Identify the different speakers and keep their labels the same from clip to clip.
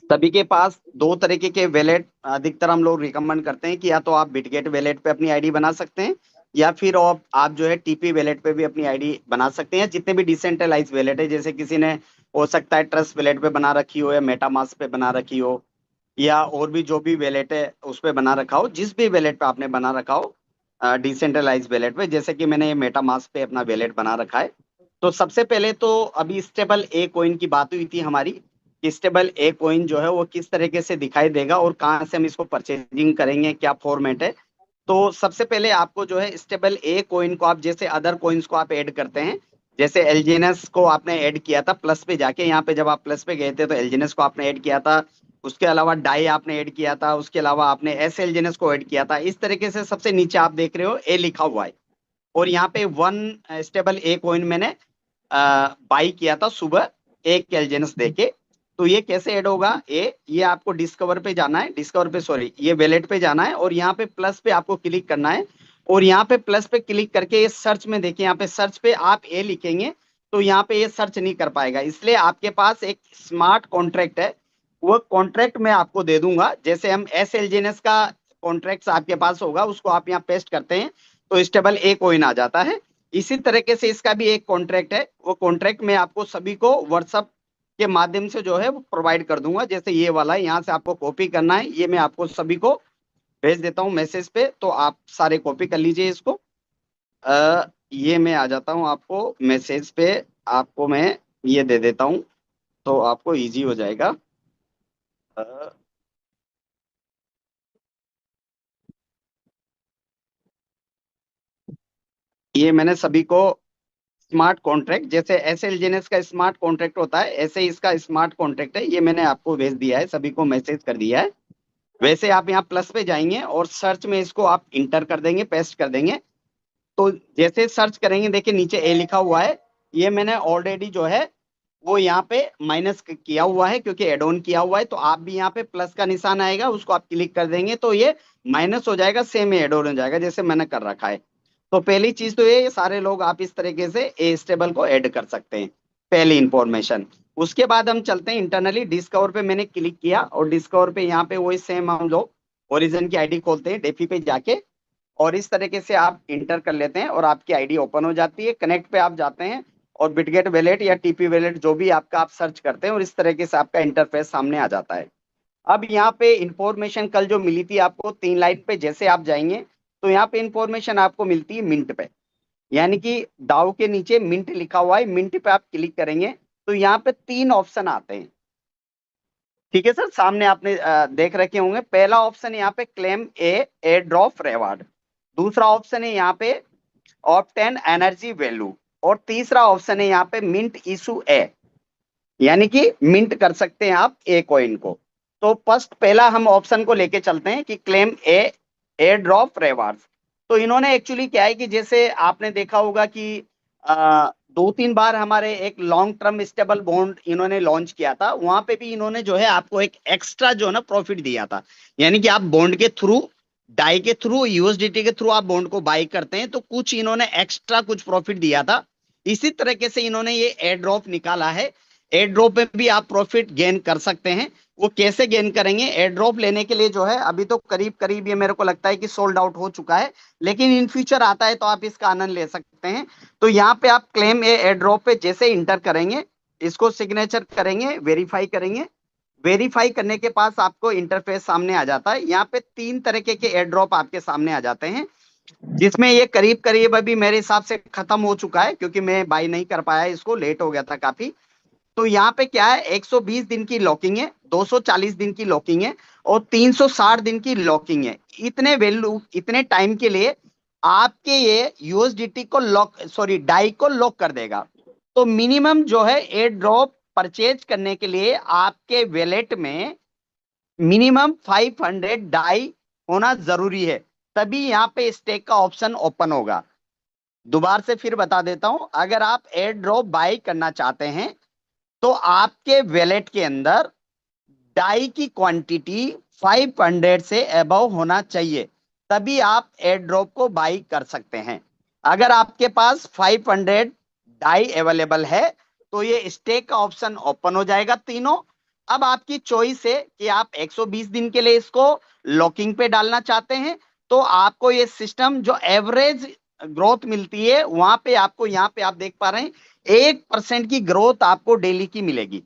Speaker 1: सभी के पास दो तरीके के वैलेट अधिकतर हम लोग रिकमेंड करते हैं कि या तो आप बिटगेट वैलेट पे अपनी आईडी बना सकते हैं, या फिर आप जो है टीपी वैलेट पे भी अपनी आईडी बना सकते हैं। जितने भी डिसेंट्रलाइज वैलेट है, जैसे किसी ने हो सकता है ट्रस्ट वैलेट पे बना रखी हो, या मेटामास्क पे बना रखी हो, या और भी जो भी वैलेट है उस पे बना रखा हो, जिस भी वैलेट पे आपने बना रखा हो डिसेंट्रलाइज वैलेट पे, जैसे कि मैंने ये मेटामास्क पे अपना वैलेट बना रखा है। तो सबसे पहले तो अभी स्टेबल ए कॉइन की बात हुई थी हमारी, कि स्टेबल ए कॉइन जो है वो किस तरीके से दिखाई देगा और कहाँ से हम इसको परचेजिंग करेंगे, क्या फॉर्मेट है। तो सबसे पहले आपको जो है स्टेबल ए कॉइन को आप जैसे अदर कॉइन्स को आप ऐड करते हैं, जैसे एलजीएनएस को आपने ऐड किया था प्लस पे जाके, यहाँ पे जब आप प्लस पे गए थे तो एलजीएनएस को आपने ऐड किया था, उसके अलावा डाई आपने ऐड किया था, उसके अलावा आपने एस एलजीएनएस को ऐड किया था। इस तरीके से सबसे नीचे आप देख रहे हो ए लिखा हुआ है, और यहाँ पे वन स्टेबल ए कॉइन मैंने बाई किया था सुबह एक एलजीएनएस देके। तो ये कैसे ऐड होगा, ये आपको डिस्कवर पे जाना है, डिस्कवर पे सॉरी ये वैलेट पे जाना है, और यहाँ पे प्लस पे आपको क्लिक करना है, और यहाँ पे प्लस पे क्लिक करके ये सर्च में देखिए, यहाँ पे सर्च पे आप ए लिखेंगे तो यहाँ पे ये सर्च नहीं कर पाएगा, इसलिए आपके पास एक स्मार्ट कॉन्ट्रैक्ट है, वो कॉन्ट्रैक्ट मैं आपको दे दूंगा। जैसे हम एस एलजीएनएस का कॉन्ट्रैक्ट आपके पास होगा, उसको आप यहाँ पेस्ट करते हैं तो स्टेबल ए कोइन आ जाता है। इसी तरीके से इसका भी एक कॉन्ट्रैक्ट है, वो कॉन्ट्रैक्ट मैं आपको सभी को व्हाट्सअप के माध्यम से जो है वो प्रोवाइड कर दूंगा। जैसे ये वाला है, यहाँ से आपको कॉपी करना है, ये मैं आपको सभी को भेज देता हूँ मैसेज पे, तो आप सारे कॉपी कर लीजिए इसको। ये मैं आ जाता हूँ आपको मैसेज पे, आपको मैं ये दे देता हूँ तो आपको इजी हो जाएगा। अ, ये मैंने सभी को स्मार्ट कॉन्ट्रैक्ट, जैसे एस एलजीएनएस का स्मार्ट कॉन्ट्रैक्ट होता है, ऐसे ही इसका स्मार्ट कॉन्ट्रैक्ट है, ये मैंने आपको भेज दिया है, सभी को मैसेज कर दिया है। वैसे आप यहाँ प्लस पे जाएंगे और सर्च में इसको आप इंटर कर देंगे, पेस्ट कर देंगे। तो जैसे सर्च करेंगे देखिए नीचे ए लिखा हुआ है, ये मैंने ऑलरेडी जो है वो यहाँ पे माइनस किया हुआ है, क्योंकि एड ऑन किया हुआ है। तो आप भी यहाँ पे प्लस का निशान आएगा, उसको आप क्लिक कर देंगे तो ये माइनस हो जाएगा, सेम एड ऑन हो जाएगा जैसे मैंने कर रखा है। तो पहली चीज तो ये सारे लोग आप इस तरीके से ए स्टेबल को ऐड कर सकते हैं, पहली इंफॉर्मेशन। उसके बाद हम चलते हैं इंटरनली, डिस्कवर पे मैंने क्लिक किया, और डिस्कवर पे यहाँ पे वही सेम हम लोग ओरिजिन की आईडी खोलते हैं डेफी पे जाके, और इस तरीके से आप इंटर कर लेते हैं और आपकी आईडी ओपन हो जाती है। कनेक्ट पे आप जाते हैं और बिटगेट वैलेट या टीपी वैलेट जो भी आपका आप सर्च करते हैं, और इस तरीके से आपका इंटरफेस सामने आ जाता है। अब यहाँ पे इंफॉर्मेशन कल जो मिली थी आपको 3 लाइन पे जैसे आप जाएंगे, तो यहाँ पे इंफॉर्मेशन आपको मिलती है मिंट पे, यानी कि दाव के नीचे मिंट लिखा हुआ है, मिंट पे आप क्लिक करेंगे तो यहाँ पे 3 ऑप्शन आते हैं। ठीक है सर, सामने आपने देख रखे होंगे। पहला ऑप्शन यहाँ पे क्लेम ए एयर ड्रॉप रिवार्ड, दूसरा ऑप्शन है यहाँ पे ऑब्टेन एनर्जी वैल्यू, और तीसरा ऑप्शन है यहाँ पे मिंट इशू ए, यानी कि मिंट कर सकते हैं आप ए कॉइन को। तो फर्स्ट पहला हम ऑप्शन को लेके चलते हैं कि क्लेम ए एयर ड्रॉप रिवार्ड्स। तो इन्होंने एक्चुअली क्या है कि जैसे आपने देखा होगा कि 2-3 बार हमारे एक लॉन्ग टर्म स्टेबल बॉन्ड इन्होंने लॉन्च किया था, वहां पे भी इन्होंने जो है आपको एक एक्स्ट्रा जो है ना प्रॉफिट दिया था, यानी कि आप बॉन्ड के थ्रू, डाई के थ्रू, यूएसडीटी के थ्रू आप बॉन्ड को बाई करते हैं तो कुछ इन्होंने एक्स्ट्रा कुछ प्रॉफिट दिया था। इसी तरीके से इन्होंने ये एयर ड्रॉप निकाला है, एयर ड्रॉप में भी आप प्रॉफिट गेन कर सकते हैं। वो कैसे गेन करेंगे, एयर ड्रॉप लेने के लिए जो है अभी तो करीब करीब ये मेरे को लगता है कि सोल्ड आउट हो चुका है, लेकिन इन फ्यूचर आता है तो आप इसका आनंद ले सकते हैं। तो यहाँ पे आप क्लेम ए एयर ड्रॉप पे जैसे इंटर करेंगे, इसको सिग्नेचर करेंगे, वेरीफाई करेंगे, वेरीफाई करने के पास आपको इंटरफेस सामने आ जाता है। यहाँ पे 3 तरीके के एयर ड्रॉप आपके सामने आ जाते हैं, जिसमें ये करीब करीब अभी मेरे हिसाब से खत्म हो चुका है, क्योंकि मैं बाई नहीं कर पाया, इसको लेट हो गया था काफी। तो यहाँ पे क्या है, 120 दिन की लॉकिंग है, 240 दिन की लॉकिंग है, और 360 दिन की लॉकिंग है। इतने वैल्यू, इतने टाइम के लिए आपके ये यूएसडीटी को लॉक, सॉरी डाई को लॉक कर देगा। तो मिनिमम जो है एयर ड्रॉप परचेज करने के लिए आपके वैलेट में मिनिमम 500 डाई होना जरूरी है, तभी यहाँ पे स्टेक का ऑप्शन ओपन होगा। दोबारा से फिर बता देता हूं, अगर आप एयर ड्रॉप बाई करना चाहते हैं तो आपके वैलेट के अंदर डाई की क्वांटिटी 500 से अबव होना चाहिए, तभी आप एयर ड्रॉप को बाई कर सकते हैं। अगर आपके पास 500 डाई अवेलेबल है तो ये स्टेक का ऑप्शन ओपन हो जाएगा तीनों, अब आपकी चॉइस है कि आप 120 दिन के लिए इसको लॉकिंग पे डालना चाहते हैं, तो आपको ये सिस्टम जो एवरेज ग्रोथ मिलती है वहां पे आपको, यहाँ पे आप देख पा रहे हैं 1% की ग्रोथ आपको डेली की मिलेगी।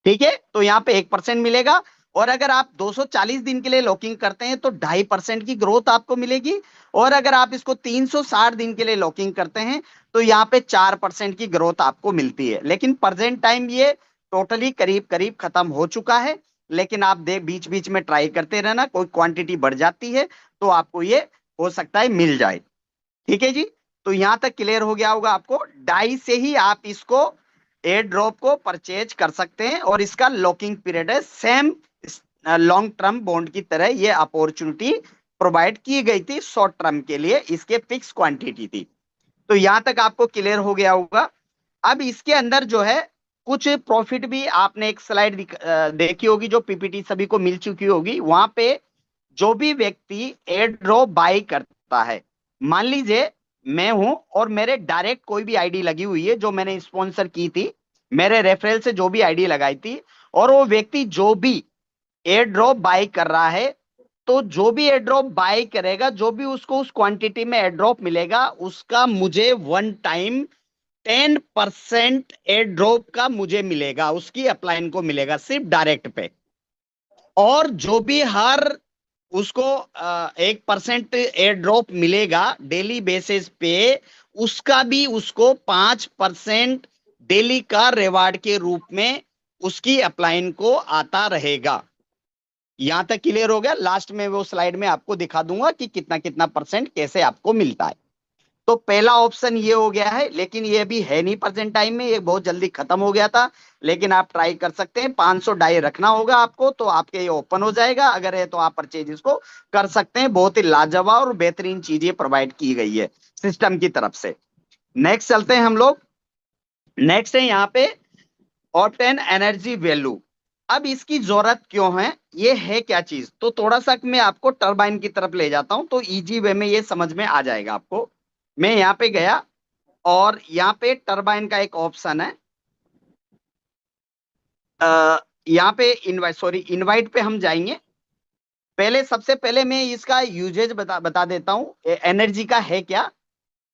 Speaker 1: ठीक है, तो यहाँ पे 1% मिलेगा। और अगर आप 240 दिन के लिए लॉकिंग करते हैं तो 2.5% की ग्रोथ आपको मिलेगी। और अगर आप इसको 360 दिन के लिए लॉकिंग करते हैं तो यहाँ पे 4% की ग्रोथ आपको मिलती है। लेकिन प्रेजेंट टाइम ये टोटली करीब करीब खत्म हो चुका है। लेकिन आप देख बीच बीच में ट्राई करते रहना, कोई क्वांटिटी बढ़ जाती है तो आपको ये हो सकता है मिल जाए। ठीक है जी, तो यहां तक क्लियर हो गया होगा आपको। डाई से ही आप इसको एयर ड्रॉप को परचेज कर सकते हैं और इसका लॉकिंग पीरियड है सेम लॉन्ग टर्म बॉन्ड की तरह। ये अपॉर्चुनिटी प्रोवाइड की गई थी शॉर्ट टर्म के लिए, इसके फिक्स क्वांटिटी थी। तो यहां तक आपको क्लियर हो गया होगा। अब इसके अंदर जो है कुछ प्रॉफिट भी, आपने एक स्लाइड देखी होगी जो पीपीटी सभी को मिल चुकी होगी, वहां पे जो भी व्यक्ति एयर ड्रॉप बाई करता है, मान लीजिए मैं हूं और मेरे डायरेक्ट कोई भी आईडी लगी हुई है जो मैंने स्पॉन्सर की थी, मेरे रेफरल से जो भी आईडी लगाई थी, और वो व्यक्ति जो भी एयर ड्रॉप बाई कर रहा है, तो जो भी एयर ड्रॉप बाई करेगा, जो भी उसको उस क्वांटिटी में एयर ड्रॉप मिलेगा, उसका मुझे वन टाइम 10% एयर ड्रॉप का मुझे मिलेगा, उसकी अपलाइन को मिलेगा सिर्फ डायरेक्ट पे। और जो भी हर उसको 1% एयर ड्रॉप मिलेगा डेली बेसिस पे, उसका भी उसको 5% डेली का रिवार्ड के रूप में उसकी अपलाइन को आता रहेगा। यहां तक क्लियर हो गया। लास्ट में वो स्लाइड में आपको दिखा दूंगा कि कितना कितना परसेंट कैसे आपको मिलता है। तो पहला ऑप्शन ये हो गया है, लेकिन ये अभी है नहीं प्रेजेंट टाइम में, ये बहुत जल्दी खत्म हो गया था। लेकिन आप ट्राई कर सकते हैं, 500 डाई रखना होगा आपको तो आपके ये ओपन हो जाएगा। अगर है तो आप परचेज इसको कर सकते हैं। बहुत ही लाजवाब और बेहतरीन चीजें प्रोवाइड की गई है सिस्टम की तरफ से। नेक्स्ट चलते हैं हम लोग। नेक्स्ट है यहाँ पे ऑप्टेन एनर्जी वैल्यू। अब इसकी जरूरत क्यों है, ये है क्या चीज, तो थोड़ा सा मैं आपको टरबाइन की तरफ ले जाता हूं तो इजी वे में ये समझ में आ जाएगा आपको। मैं यहाँ पे गया और यहाँ पे टरबाइन का एक ऑप्शन है। यहाँ पे इनवाइट पे हम जाएंगे। पहले सबसे पहले मैं इसका यूजेज बता देता हूँ एनर्जी का है क्या।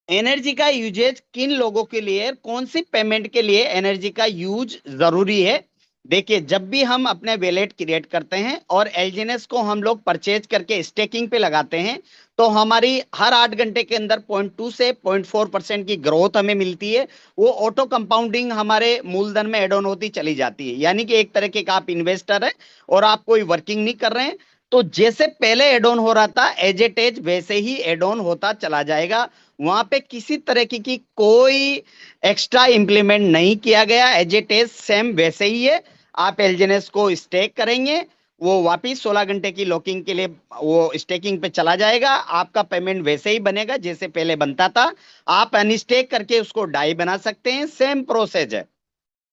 Speaker 1: एनर्जी का यूजेज किन लोगों के लिए, कौन सी पेमेंट के लिए एनर्जी का यूज जरूरी है। देखिए, जब भी हम अपने वैलेट क्रिएट करते हैं और एलजीएनएस को हम लोग परचेज करके स्टेकिंग पे लगाते हैं, तो हमारी हर 8 घंटे के अंदर 0.2 से 0.4% की ग्रोथ हमें मिलती है। वो ऑटो कंपाउंडिंग हमारे मूलधन में एड ऑन होती चली जाती है। यानी कि एक तरीके का आप इन्वेस्टर है और आप कोई वर्किंग नहीं कर रहे हैं, तो जैसे पहले एड ऑन हो रहा था एज एट एज वैसे ही एड ऑन होता चला जाएगा। वहां पे किसी तरह की कोई एक्स्ट्रा इंप्लीमेंट नहीं किया गया, एज इट इज सेम वैसे ही है। आप एलजीएनएस को स्टेक करेंगे, वो वापिस 16 घंटे की लॉकिंग के लिए वो स्टेकिंग पे चला जाएगा। आपका पेमेंट वैसे ही बनेगा जैसे पहले बनता था। आप अनस्टेक करके उसको डाई बना सकते हैं, सेम प्रोसेस है।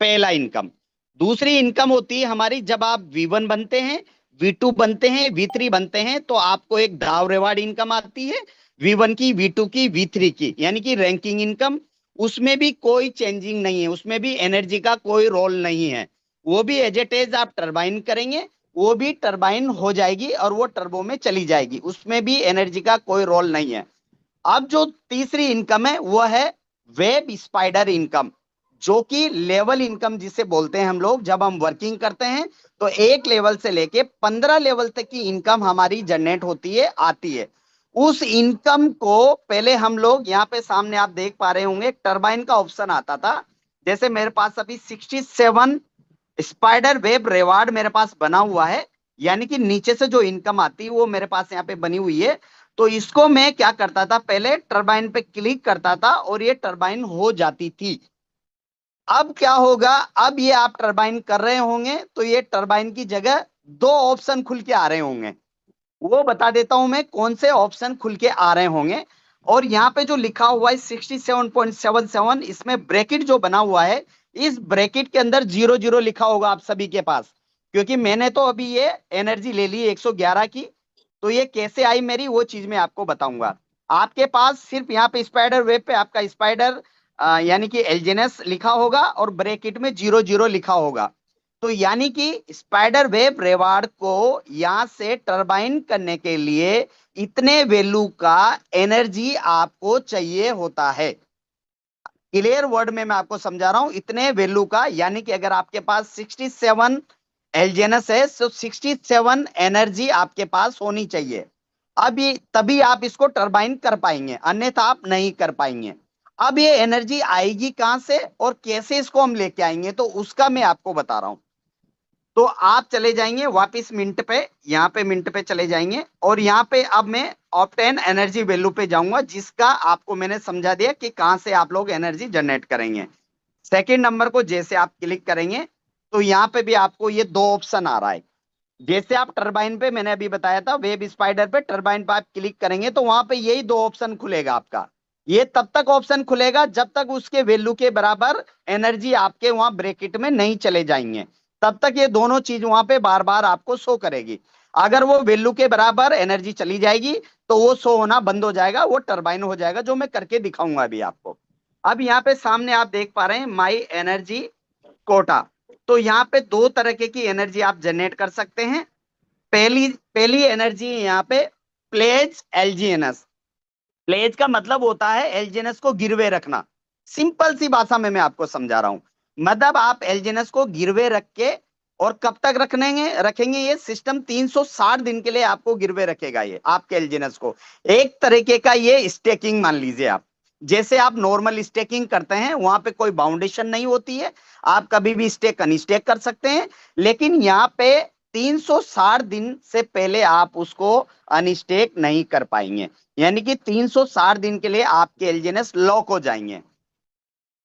Speaker 1: पहला इनकम। दूसरी इनकम होती है हमारी जब आप V1 बनते हैं, V2 बनते हैं, V3 बनते हैं, तो आपको एक दाव रिवार्ड इनकम आती है। V1 की, V2 की, V3 की, यानी कि रैंकिंग इनकम। उसमें भी कोई चेंजिंग नहीं है, उसमें भी एनर्जी का कोई रोल नहीं है। वो भी एज इट इज आप टरबाइन करेंगे, वो भी टरबाइन हो जाएगी और वो टर्बो में चली जाएगी, उसमें भी एनर्जी का कोई रोल नहीं है। अब जो तीसरी इनकम है वो है वेब स्पाइडर इनकम, जो कि लेवल इनकम जिसे बोलते हैं हम लोग। जब हम वर्किंग करते हैं तो 1 लेवल से लेके 15 लेवल तक की इनकम हमारी जनरेट होती है, आती है। उस इनकम को पहले हम लोग यहाँ पे सामने आप देख पा रहे होंगे टरबाइन का ऑप्शन आता था। जैसे मेरे पास अभी 67 स्पाइडर वेब रिवार्ड मेरे पास बना हुआ है, यानी कि नीचे से जो इनकम आती है वो मेरे पास यहाँ पे बनी हुई है। तो इसको मैं क्या करता था, पहले टरबाइन पे क्लिक करता था और ये टरबाइन हो जाती थी। अब क्या होगा, अब ये आप टरबाइन कर रहे होंगे तो ये टरबाइन की जगह 2 ऑप्शन खुल के आ रहे होंगे। वो बता देता हूं मैं कौन से ऑप्शन खुल के आ रहे होंगे। और यहाँ पे जो लिखा हुआ है 67.77, इसमें ब्रैकेट जो बना हुआ है, इस ब्रैकेट के अंदर 00 लिखा होगा आप सभी के पास। क्योंकि मैंने तो अभी ये एनर्जी ले ली 111 की, तो ये कैसे आई मेरी वो चीज मैं आपको बताऊंगा। आपके पास सिर्फ यहाँ पे स्पाइडर वेब पे आपका स्पाइडर यानी कि एलजीएनएस लिखा होगा और ब्रैकेट में 00 लिखा होगा। तो यानी कि स्पाइडर वेब रेवार्ड को यहां से टरबाइन करने के लिए इतने वैल्यू का एनर्जी आपको चाहिए होता है। क्लियर वर्ड में मैं आपको समझा रहा हूं, इतने वैल्यू का, यानी कि अगर आपके पास 67 एलजेनस है तो 67 एनर्जी आपके पास होनी चाहिए। अब ये तभी आप इसको टरबाइन कर पाएंगे, अन्यथा आप नहीं कर पाएंगे। अब ये एनर्जी आएगी कहां से और कैसे इसको हम लेके आएंगे, तो उसका मैं आपको बता रहा हूं। तो आप चले जाएंगे वापस मिनट पे, यहाँ पे मिनट पे चले जाएंगे और यहाँ पे अब मैं ऑप्टेन एनर्जी वैल्यू पे जाऊंगा, जिसका आपको मैंने समझा दिया कि कहां से आप लोग एनर्जी जनरेट करेंगे। सेकेंड नंबर को जैसे आप क्लिक करेंगे तो यहाँ पे भी आपको ये दो ऑप्शन आ रहा है। जैसे आप टरबाइन पे, मैंने अभी बताया था वेब स्पाइडर पे, टरबाइन पे आप क्लिक करेंगे तो वहां पे यही दो ऑप्शन खुलेगा आपका। ये तब तक ऑप्शन खुलेगा जब तक उसके वैल्यू के बराबर एनर्जी आपके वहां ब्रैकेट में नहीं चले जाएंगे, तब तक ये दोनों चीज वहां पे बार बार आपको शो करेगी। अगर वो वैल्यू के बराबर एनर्जी चली जाएगी तो वो शो होना बंद हो जाएगा, वो टरबाइन हो जाएगा, जो मैं करके दिखाऊंगा अभी आपको। अब यहाँ पे सामने आप देख पा रहे हैं माई एनर्जी कोटा। तो यहाँ पे दो तरह की एनर्जी आप जनरेट कर सकते हैं। पहली पहली एनर्जी यहाँ पे प्लेज एलजीएनएस। प्लेज का मतलब होता है एलजीएनएस को गिरवे रखना। सिंपल सी भाषा में मैं आपको समझा रहा हूं। मतलब आप एलजीएनएस को गिरवे रख के, और कब तक रखने रखेंगे, ये सिस्टम 360 दिन के लिए आपको गिरवे रखेगा ये आपके एलजीएनएस को। एक तरीके का ये स्टेकिंग मान लीजिए आप। जैसे आप नॉर्मल स्टेकिंग करते हैं वहां पे कोई बाउंडेशन नहीं होती है, आप कभी भी स्टेक अनस्टेक कर सकते हैं। लेकिन यहाँ पे 360 दिन से पहले आप उसको अनस्टेक नहीं कर पाएंगे, यानी कि 360 दिन के लिए आपके एलजीएनएस लॉक हो जाएंगे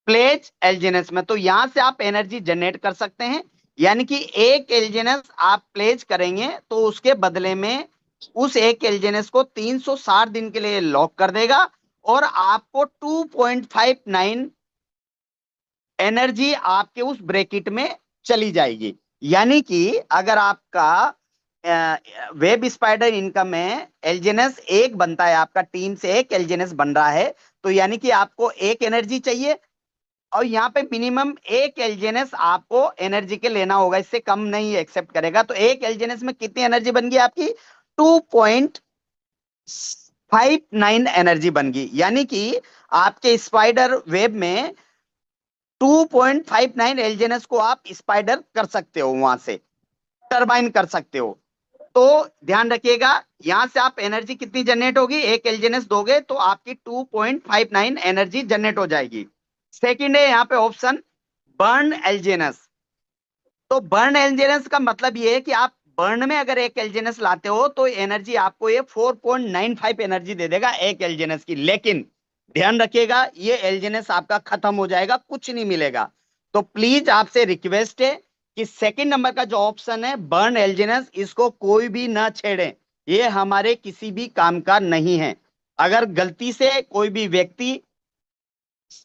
Speaker 1: प्लेज एलजीएनएस में। तो यहां से आप एनर्जी जनरेट कर सकते हैं, यानी कि एक एलजीएनएस आप प्लेज करेंगे तो उसके बदले में उस एक एलजीएनएस को 360 दिन के लिए लॉक कर देगा और आपको 2.59 एनर्जी आपके उस ब्रैकेट में चली जाएगी। यानी कि अगर आपका वेब स्पाइडर इनकम में एलजीएनएस एक बनता है, आपका टीम से एक एलजीएनएस बन रहा है, तो यानी कि आपको एक एनर्जी चाहिए और यहाँ पे मिनिमम एक एलजीएनएस आपको एनर्जी के लेना होगा, इससे कम नहीं एक्सेप्ट करेगा। तो एक एलजीएनएस में कितनी एनर्जी बन गई आपकी? 2.59 एनर्जी बन गई। यानी कि आपके स्पाइडर वेब में 2.59 एलजीएनएस को आप स्पाइडर कर सकते हो, वहां से टरबाइन कर सकते हो। तो ध्यान रखिएगा, यहां से आप एनर्जी कितनी जनरेट होगी, एक एलजीएनएस दोगे तो आपकी 2.59 एनर्जी जनरेट हो जाएगी। सेकंड है यहाँ पे ऑप्शन बर्न एलजीएनएस। तो बर्न एलजीएनएस का मतलब ये है कि आप बर्न में अगर एक एलजीएनएस लाते हो तो एनर्जी आपको ये 4.95 एनर्जी दे देगा एक एलजीएनएस की। लेकिन ध्यान रखिएगा, ये एलजीएनएस आपका खत्म हो जाएगा, कुछ नहीं मिलेगा। तो प्लीज आपसे रिक्वेस्ट है कि सेकंड नंबर का जो ऑप्शन है बर्न एलजीएनएस, इसको कोई भी ना छेड़े, ये हमारे किसी भी काम का नहीं है। अगर गलती से कोई भी व्यक्ति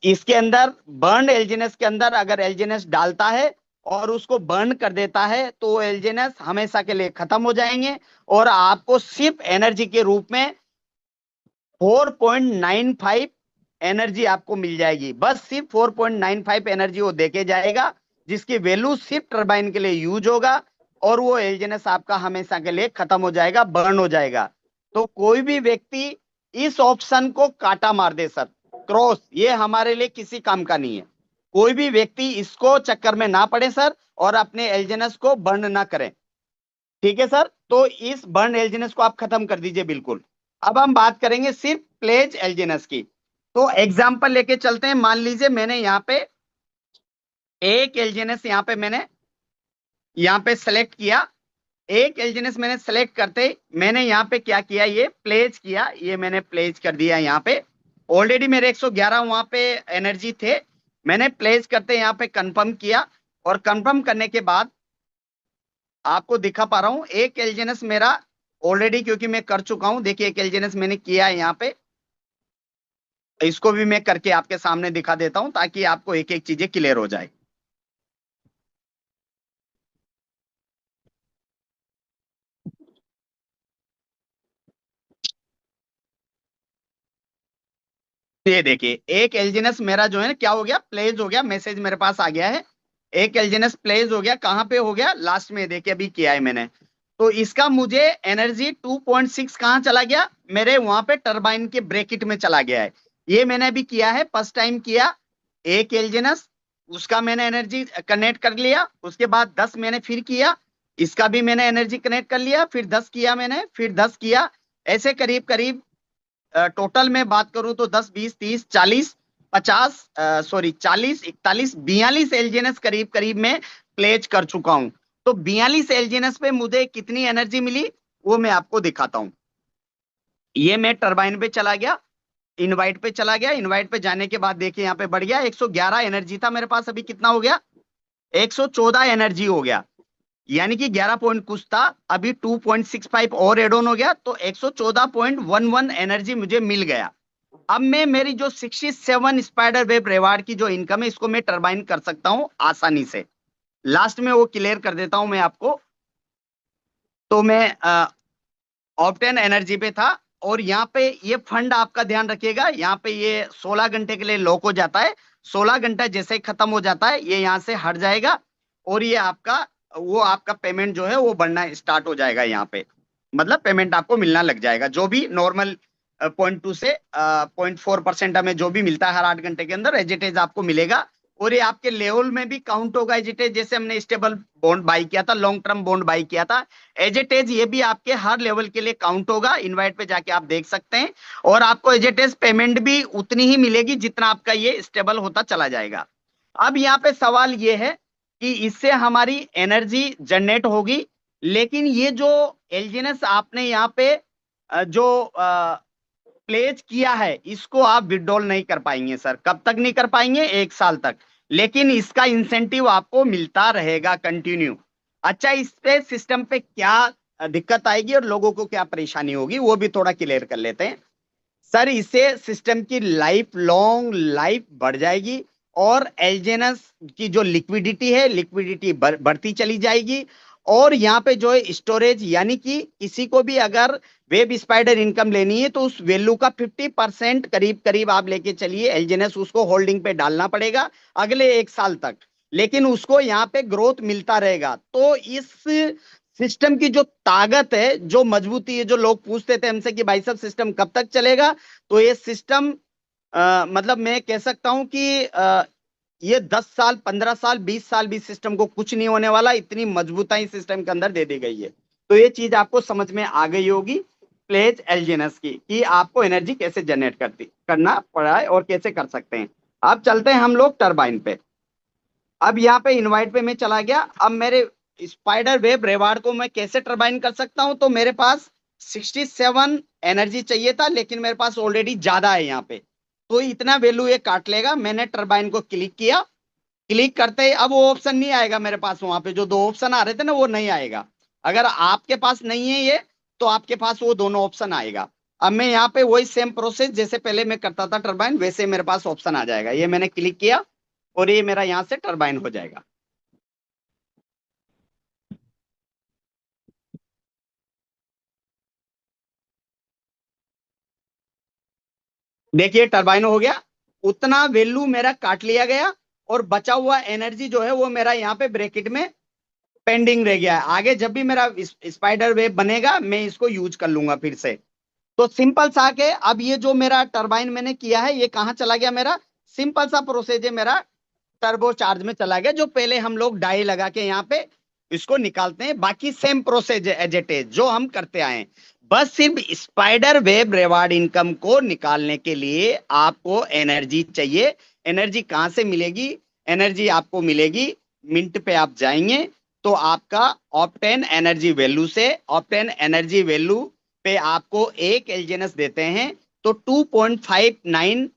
Speaker 1: इसके अंदर बर्न एलजीएनएस के अंदर अगर एलजीएनएस डालता है और उसको बर्न कर देता है तो एलजीएनएस हमेशा के लिए खत्म हो जाएंगे और आपको सिर्फ एनर्जी के रूप में 4.95 एनर्जी आपको मिल जाएगी। बस सिर्फ 4.95 एनर्जी वो देके जाएगा, जिसकी वैल्यू सिर्फ टरबाइन के लिए यूज होगा और वो एलजीएनएस आपका हमेशा के लिए खत्म हो जाएगा, बर्न हो जाएगा। तो कोई भी व्यक्ति इस ऑप्शन को काटा मार दे सर, क्रॉस, ये हमारे लिए किसी काम का नहीं है। कोई भी व्यक्ति इसको चक्कर में ना पड़े सर और अपने एलजीएनएस को बर्न ना करें। ठीक है सर, तो इस बर्न एलजीएनएस को आप खत्म कर दीजिए बिल्कुल। अब हम बात करेंगे सिर्फ प्लेज एलजीएनएस की। तो एग्जांपल लेके चलते हैं। मान लीजिए मैंने यहाँ पे एक एलजीएनएस यहाँ पे सेलेक्ट किया, एक एलजीएनएस मैंने सेलेक्ट करते मैंने यहाँ पे क्या किया, ये प्लेज किया, ये मैंने प्लेज कर दिया। यहाँ पे ऑलरेडी मेरे 111 वहां पे एनर्जी थे, मैंने प्लेज करते यहाँ पे कंफर्म किया और कंफर्म करने के बाद आपको दिखा पा रहा हूं एक एलजीएनएस मेरा ऑलरेडी, क्योंकि मैं कर चुका हूं। देखिए एक एलजीएनएस मैंने किया है यहाँ पे, इसको भी मैं करके आपके सामने दिखा देता हूं ताकि आपको एक एक चीजें क्लियर हो जाए। ये देखिए एक एलजीएनएस मेरा जो है ना क्या हो गया, प्लेज हो गया, मैसेज मेरे पास आ गया है। एक एलजीएनएस प्लेस हो गया, कहाँ पे हो गया, लास्ट में देखिए अभी किया है मैंने। तो इसका मुझे एनर्जी 2.6 कहाँ चला गया, मेरे वहां पे टरबाइन के ब्रैकेट में चला गया है। ये मैंने अभी किया है, फर्स्ट टाइम किया। एक एलजीएनएस, उसका मैंने एनर्जी कनेक्ट कर लिया, उसके बाद 10 मैंने फिर किया, इसका भी मैंने एनर्जी कनेक्ट कर लिया, फिर 10 किया मैंने, फिर 10 किया। ऐसे करीब करीब टोटल में बात करूं तो 10 20 30 40 50 सॉरी 40 41 42 एलजीएनएस करीब करीब में प्लेज कर चुका हूं। तो 42 एलजीएनएस पे मुझे कितनी एनर्जी मिली वो मैं आपको दिखाता हूं। ये मैं टरबाइन पे चला गया, इनवाइट पे चला गया, इनवाइट पे जाने के बाद देखिए यहाँ पे बढ़ गया, 111 एनर्जी था मेरे पास, अभी कितना हो गया, 114 एनर्जी हो गया। यानी कि 11 पॉइंट कुछ था, अभी 2.65 और एड ऑन हो गया, तो 114.11 एनर्जी मुझे मिल गया। अब मैं मेरी जो 67 स्पाइडर वेब रिवार्ड की जो इनकम है इसको मैं टरबाइन कर सकता हूं आसानी से। लास्ट में वो क्लियर कर देता हूं मैं आपको। तो मैं ऑप्टेन एनर्जी पे था, और यहाँ पे ये फंड आपका ध्यान रखिएगा, यहाँ पे ये 16 घंटे के लिए लॉक हो जाता है। 16 घंटा जैसे ही खत्म हो जाता है ये यहाँ से हट जाएगा, और ये आपका वो आपका पेमेंट जो है वो बढ़ना स्टार्ट हो जाएगा यहाँ पे। मतलब पेमेंट आपको मिलना लग जाएगा, जो भी नॉर्मल 0.2 से 0.4% हमें जो भी मिलता है हर 8 घंटे के अंदर एज इट इज आपको मिलेगा। और ये आपके लेवल में भी काउंट होगा एज इट इज, जैसे हमने स्टेबल बॉन्ड बाई किया था, लॉन्ग टर्म बॉन्ड बाई किया था, एज इट इज ये भी आपके हर लेवल के लिए काउंट होगा। इनवाइट पे जाके आप देख सकते हैं, और आपको एज इट इज पेमेंट भी उतनी ही मिलेगी जितना आपका ये स्टेबल होता चला जाएगा। अब यहाँ पे सवाल ये है कि इससे हमारी एनर्जी जनरेट होगी, लेकिन ये जो एलजीएनएस आपने यहाँ पे जो प्लेज किया है इसको आप विड्रॉल नहीं कर पाएंगे सर। कब तक नहीं कर पाएंगे, 1 साल तक। लेकिन इसका इंसेंटिव आपको मिलता रहेगा कंटिन्यू। अच्छा, इस पे सिस्टम पे क्या दिक्कत आएगी और लोगों को क्या परेशानी होगी वो भी थोड़ा क्लियर कर लेते हैं। सर, इससे सिस्टम की लाइफ लॉन्ग लाइफ बढ़ जाएगी, और एलजेनस की जो लिक्विडिटी है लिक्विडिटी बढ़ती चली जाएगी। और यहाँ पे जो है स्टोरेज, यानी कि किसी को भी अगर वेब स्पाइडर इनकम लेनी है तो उस वैल्यू का 50% करीब करीब आप लेके चलिए, एलजेनस उसको होल्डिंग पे डालना पड़ेगा अगले 1 साल तक। लेकिन उसको यहाँ पे ग्रोथ मिलता रहेगा। तो इस सिस्टम की जो ताकत है, जो मजबूती है, जो लोग पूछते थे हमसे कि भाई साहब सिस्टम कब तक चलेगा, तो ये सिस्टम मतलब मैं कह सकता हूं कि ये 10 साल 15 साल 20 साल भी सिस्टम को कुछ नहीं होने वाला, इतनी मजबूताई सिस्टम के अंदर दे दी गई है। तो ये चीज आपको समझ में आ गई होगी प्लेज एलजीएनएस की, कि आपको एनर्जी कैसे जनरेट करना पड़ा है और कैसे कर सकते हैं। अब चलते हैं हम लोग टरबाइन पे। अब यहाँ पे इनवाइट पे मैं चला गया। अब मेरे स्पाइडर वेब रिवार्ड को मैं कैसे टरबाइन कर सकता हूं, तो मेरे पास 67 एनर्जी चाहिए था, लेकिन मेरे पास ऑलरेडी ज्यादा है यहाँ पे, तो इतना वैल्यू ये काट लेगा। मैंने टरबाइन को क्लिक किया, क्लिक करते ही अब वो ऑप्शन नहीं आएगा मेरे पास, वहां पे जो दो ऑप्शन आ रहे थे ना वो नहीं आएगा। अगर आपके पास नहीं है ये, तो आपके पास वो दोनों ऑप्शन आएगा। अब मैं यहाँ पे वही सेम प्रोसेस जैसे पहले मैं करता था टरबाइन, वैसे मेरे पास ऑप्शन आ जाएगा। ये मैंने क्लिक किया और ये मेरा यहाँ से टरबाइन हो जाएगा। देखिए टरबाइन हो गया, उतना वैल्यू मेरा काट लिया गया, और बचा हुआ एनर्जी जो है वो मेरा यहाँ पे ब्रैकेट में पेंडिंग रह गया है। आगे जब भी मेरा स्पाइडर वेब बनेगा मैं इसको यूज कर लूंगा फिर से। तो सिंपल सा के अब ये जो मेरा टरबाइन मैंने किया है ये कहाँ चला गया, मेरा सिंपल सा प्रोसेस है, मेरा टर्बो चार्ज में चला गया, जो पहले हम लोग डाई लगा के यहाँ पे इसको निकालते हैं। बाकी same process as it is जो हम करते आए हैं। बस सिर्फ स्पाइडर वेब रिवार्ड इनकम को निकालने के लिए आपको एनर्जी चाहिए। एनर्जी कहाँ से मिलेगी, एनर्जी आपको मिलेगी मिंट पे आप जाएंगे तो आपका ऑप्टेन एनर्जी वैल्यू से, ऑप्टेन एनर्जी वैल्यू पे आपको एक एलजीएनएस देते हैं तो 2.59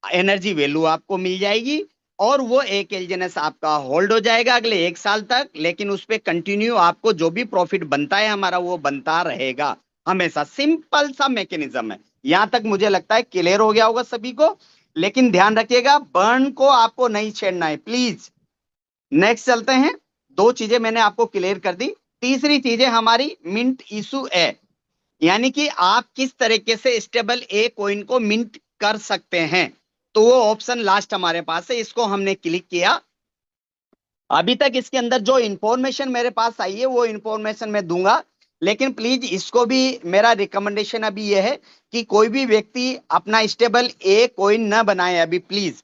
Speaker 1: एनर्जी वैल्यू आपको मिल जाएगी, और वो एक एलजीएनएस आपका होल्ड हो जाएगा अगले 1 साल तक। लेकिन उस पर कंटिन्यू आपको जो भी प्रॉफिट बनता है हमारा वो बनता रहेगा हमेशा। सिंपल सा मैकेनिज्म है। यहां तक मुझे लगता है क्लियर हो गया होगा सभी को। लेकिन ध्यान रखिएगा बर्न को आपको नहीं छेड़ना है प्लीज। नेक्स्ट चलते हैं। दो चीजें मैंने आपको क्लियर कर दी। तीसरी चीज है हमारी मिंट इशू है, यानी कि आप किस तरीके से स्टेबल ए कॉइन को मिंट कर सकते हैं। तो वो ऑप्शन लास्ट हमारे पास है, इसको हमने क्लिक किया। अभी तक इसके अंदर जो इंफॉर्मेशन मेरे पास आई है वो इंफॉर्मेशन मैं दूंगा, लेकिन प्लीज इसको भी, मेरा रिकमेंडेशन अभी ये है कि कोई भी व्यक्ति अपना स्टेबल ए कॉइन न बनाए अभी प्लीज,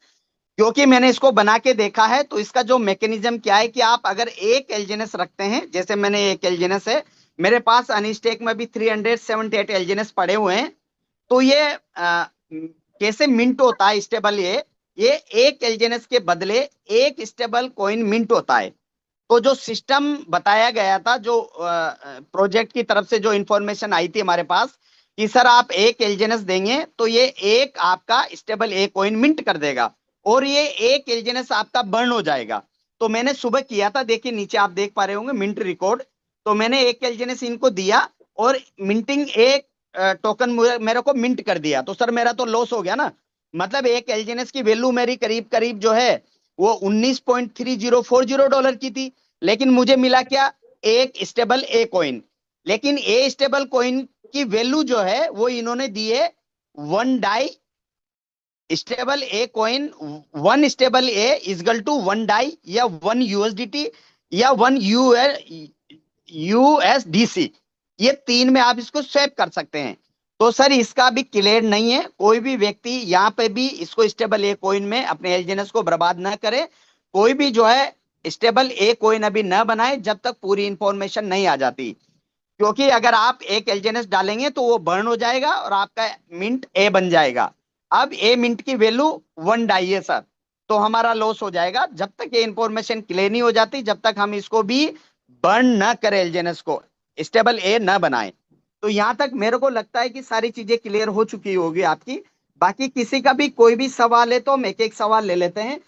Speaker 1: क्योंकि मैंने इसको बना के देखा है। तो इसका जो मैकेनिज्म क्या है कि आप अगर एक एलजीएनएस रखते हैं, जैसे मैंने एक एलजीएनएस है मेरे पास, अनस्टेक में भी 378 एलजीएनएस पड़े हुए हैं। तो ये कैसे मिंट होता है स्टेबल ये एक एलजीएनएस के बदले एक स्टेबल कॉइन मिंट होता है। तो जो सिस्टम बताया गया था, जो प्रोजेक्ट की तरफ से जो इंफॉर्मेशन आई थी हमारे पास कि सर आप एक एलजीएनएस देंगे तो ये एक आपका स्टेबल ए कॉइन मिंट कर देगा और ये एक एलजीएनएस आपका बर्न हो जाएगा। तो मैंने सुबह किया था, देखिए नीचे आप देख पा रहे होंगे मिंट रिकॉर्ड। तो मैंने एक एलजीएनएस इनको दिया और मिंटिंग एक टोकन मेरे को मिंट कर दिया। तो सर मेरा तो लॉस हो गया ना, मतलब एक एलजीएनएस की वैल्यू मेरी करीब करीब जो है वो $19.3040 की थी, लेकिन मुझे मिला क्या, एक स्टेबल ए कॉइन। लेकिन ए स्टेबल कॉइन की वैल्यू जो है वो इन्होंने दी है 1 Dai stable a coin. 1 stable a equal to 1 Dai या 1 USDT या 1 USDC, ये तीन में आप इसको स्वैप कर सकते हैं। तो सर इसका भी क्लियर नहीं है, कोई भी व्यक्ति यहाँ पे भी इसको स्टेबल ए कॉइन में अपने एलजीएनएस को बर्बाद ना करे। कोई भी जो है स्टेबल ए कॉइन अभी ना बनाए जब तक पूरी इंफॉर्मेशन नहीं आ जाती, क्योंकि अगर आप एक एलजीएनएस डालेंगे तो वो बर्न हो जाएगा और आपका मिंट ए बन जाएगा। अब ए मिंट की वैल्यू 1 डाई है सर, तो हमारा लॉस हो जाएगा। जब तक ये इंफॉर्मेशन क्लियर नहीं हो जाती जब तक हम इसको भी बर्न ना करें, एलजीएनएस को स्टेबल ए ना बनाए। तो यहां तक मेरे को लगता है कि सारी चीजें क्लियर हो चुकी होगी आपकी। बाकी किसी का भी कोई भी सवाल है तो हम एक एक सवाल ले लेते हैं।